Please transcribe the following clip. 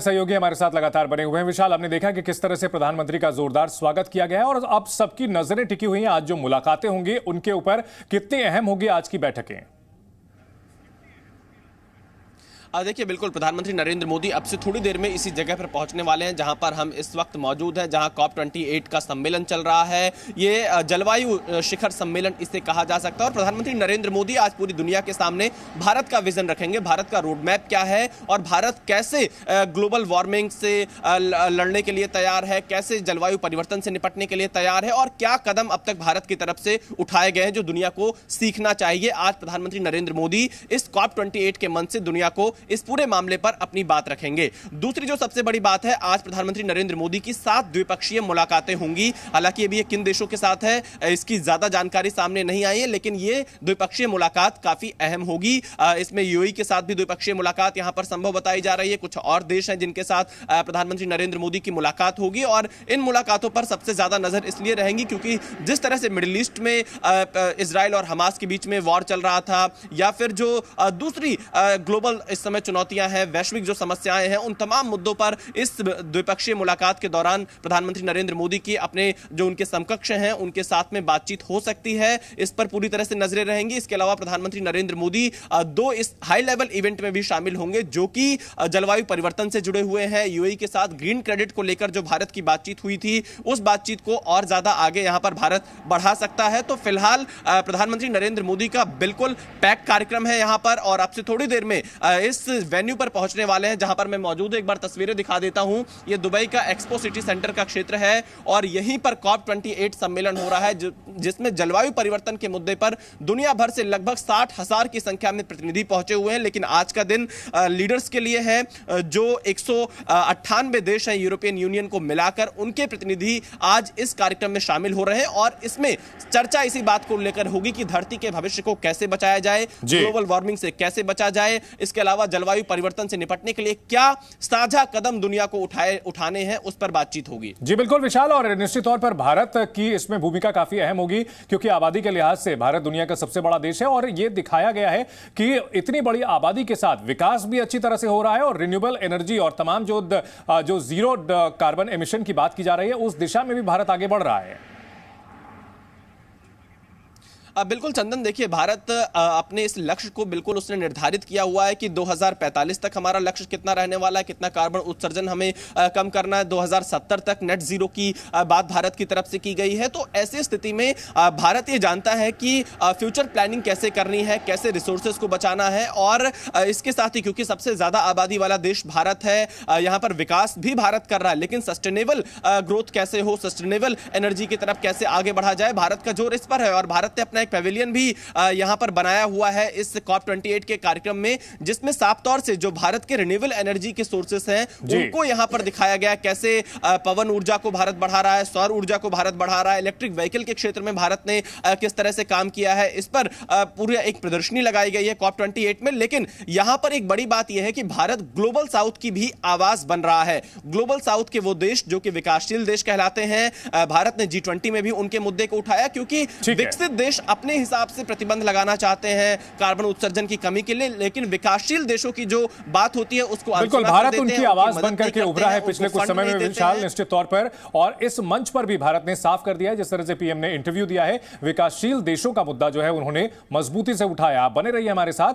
सहयोगी हमारे साथ लगातार बने हुए हैं। विशाल, हमने देखा कि किस तरह से प्रधानमंत्री का जोरदार स्वागत किया गया है और अब सबकी नजरें टिकी हुई हैं आज जो मुलाकातें होंगी उनके ऊपर। कितनी अहम होगी आज की बैठकें? देखिए, बिल्कुल प्रधानमंत्री नरेंद्र मोदी अब से थोड़ी देर में इसी जगह पर पहुंचने वाले हैं जहां पर हम इस वक्त मौजूद हैं, जहां COP28 का सम्मेलन चल रहा है। ये जलवायु शिखर सम्मेलन इसे कहा जा सकता है और प्रधानमंत्री नरेंद्र मोदी आज पूरी दुनिया के सामने भारत का विजन रखेंगे, भारत का रोड मैप क्या है और भारत कैसे ग्लोबल वार्मिंग से लड़ने के लिए तैयार है, कैसे जलवायु परिवर्तन से निपटने के लिए तैयार है और क्या कदम अब तक भारत की तरफ से उठाए गए हैं जो दुनिया को सीखना चाहिए। आज प्रधानमंत्री नरेंद्र मोदी इस COP28 के मंच से दुनिया को इस पूरे मामले पर अपनी बात रखेंगे। दूसरी जो सबसे बड़ी बात है, आज प्रधानमंत्री नरेंद्र मोदी की 7 द्विपक्षीय मुलाकातें होंगी। हालांकि अभी ये किन देशों के साथ है इसकी ज्यादा जानकारी सामने नहीं आई है, लेकिन ये द्विपक्षीय मुलाकात काफी अहम होगी। इसमें यूएई के साथ भी द्विपक्षीय मुलाकात यहां पर संभव बताई जा रही है। कुछ और देश हैं जिनके साथ प्रधानमंत्री नरेंद्र मोदी की मुलाकात होगी और इन मुलाकातों पर सबसे ज्यादा नजर इसलिए रहेंगी क्योंकि जिस तरह से मिडिल ईस्ट में इजराइल और हमास के बीच में वॉर चल रहा था या फिर जो दूसरी ग्लोबल इस समय चुनौतियां हैं, वैश्विक जो समस्याएं हैं, उन तमाम मुद्दों पर इस द्विपक्षीय मुलाकात के दौरान प्रधानमंत्री नरेंद्र मोदी की अपने जो उनके समकक्ष हैं उनके साथ में बातचीत हो सकती है। इस पर पूरी तरह से नजरें रहेंगी। इसके अलावा प्रधानमंत्री नरेंद्र मोदी 2 इस हाई लेवल इवेंट में भी शामिल होंगे जो कि जलवायु परिवर्तन से जुड़े हुए हैं। यूएई के साथ ग्रीन क्रेडिट को लेकर जो भारत की बातचीत हुई थी उस बातचीत को और ज्यादा आगे यहां पर भारत बढ़ा सकता है। तो फिलहाल प्रधानमंत्री नरेंद्र मोदी का बिल्कुल पैक कार्यक्रम है यहां पर और अब से थोड़ी देर में इस वेन्यू पर पहुंचने वाले हैं जहां पर मैं मौजूद हूं। एक बार तस्वीरें दिखा देता हूं। यह दुबई का एक्सपो सिटी सेंटर का क्षेत्र है और यहीं पर COP28 सम्मेलन हो रहा है जिसमें जलवायु परिवर्तन के मुद्दे पर दुनिया भर से लगभग 60,000 की संख्या में प्रतिनिधि पहुंचे हुए हैं। लेकिन आज का दिन लीडर्स के लिए है। जो 198 देश हैं यूरोपियन यूनियन को मिलाकर, उनके प्रतिनिधि आज इस कार्यक्रम में शामिल हो रहे हैं और इसमें चर्चा इसी बात को लेकर होगी कि धरती के भविष्य को कैसे बचाया जाए, ग्लोबल वार्मिंग से कैसे बचा जाए, इसके अलावा जलवायु परिवर्तन से निपटने के लिए क्या साझा कदम दुनिया को उठाने हैं, उस पर बातचीत होगी। जी बिल्कुल विशाल, और निश्चित तौर पर भारत की इसमें भूमिका काफी अहम होगी क्योंकि आबादी के लिहाज से भारत दुनिया का सबसे बड़ा देश है और यह दिखाया गया है कि इतनी बड़ी आबादी के साथ विकास भी अच्छी तरह से हो रहा है और रिन्यूएबल एनर्जी और तमाम जो जीरो कार्बन एमिशन की बात की जा रही है उस दिशा में भी भारत आगे बढ़ रहा है। बिल्कुल चंदन, देखिए भारत अपने इस लक्ष्य को बिल्कुल उसने निर्धारित किया हुआ है कि 2045 तक हमारा लक्ष्य कितना रहने वाला है, कितना कार्बन उत्सर्जन हमें कम करना है। 2070 तक नेट जीरो की बात भारत की तरफ से की गई है। तो ऐसी स्थिति में भारत ये जानता है कि फ्यूचर प्लानिंग कैसे करनी है, कैसे रिसोर्सेज को बचाना है और इसके साथ ही क्योंकि सबसे ज्यादा आबादी वाला देश भारत है, यहाँ पर विकास भी भारत कर रहा है, लेकिन सस्टेनेबल ग्रोथ कैसे हो, सस्टेनेबल एनर्जी की तरफ कैसे आगे बढ़ा जाए, भारत का जोर इस पर है। और भारत ने अपना एक पेविलियन भी यहां पर बनाया हुआ है इस COP28 के कार्यक्रम में, जिसमें साफ तौर से जो भारत के रिन्यूएबल एनर्जी के सोर्सेस हैं उनको यहां पर दिखाया गया, कैसे पवन ऊर्जा को भारत बढ़ा रहा है, सौर ऊर्जा को भारत बढ़ा रहा है, इलेक्ट्रिक व्हीकल के क्षेत्र में भारत ने किस तरह से काम किया है, इस पर पूरी एक प्रदर्शनी लगाई गई है COP28 में। लेकिन यहां पर एक बड़ी बात यह है कि भारत ग्लोबल साउथ की भी आवाज बन रहा है। ग्लोबल साउथ के वो देश जो कि विकासशील देश कहलाते हैं, भारत ने G20 में भी उनके मुद्दे को उठाया क्योंकि विकसित देश अपने हिसाब से प्रतिबंध लगाना चाहते हैं कार्बन उत्सर्जन की कमी के लिए, लेकिन विकासशील देशों की जो बात होती है उसको बिल्कुल भारत उनकी आवाज बनकर के उभरा है पिछले कुछ समय में विशाल, निश्चित तौर पर। और इस मंच पर भी भारत ने साफ कर दिया है, जिस तरह से पीएम ने इंटरव्यू दिया है, विकासशील देशों का मुद्दा जो है उन्होंने मजबूती से उठाया। बने रहिए हमारे साथ।